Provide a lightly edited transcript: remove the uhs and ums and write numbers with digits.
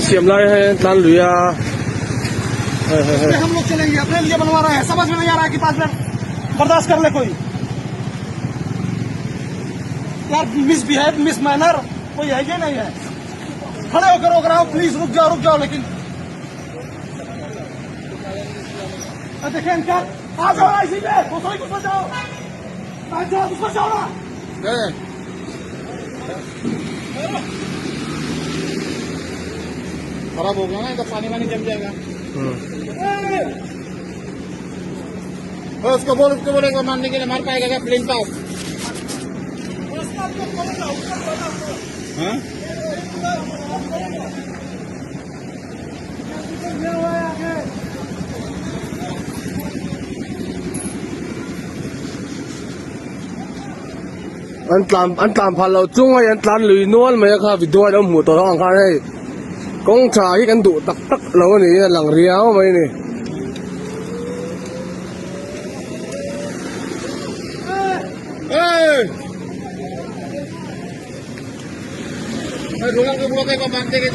SIM लाए हैं तलान लुया। हम लोग चलेंगे, अपने लिए बनवा रहे हैं, समझ में नहीं आ रहा है कि 5 मिनट बर्दाश्त कर ले कोई। यार मिसबिहेव, मिस मैनर कोई है ये नहीं है। खड़े होकर रोक रहा हूँ, प्लीज रुक जाओ लेकिन देखिए इनका आ जाओ इसी पे घुस जाओ ना। खराब हो गया ना, तो पानी वानी जम जाएगा। उसको बोलेगा मारने के लिए, मार पाएगा क्या प्लेन पास? हाँ? anh tạm phạt lầu chung hay anh tán lưới nuôn mấy cái video đó một tổ đó ăn này công trả cái anh tụ tắc lâu này lằng riáo mấy này ढोलक के बुआ के बांधते के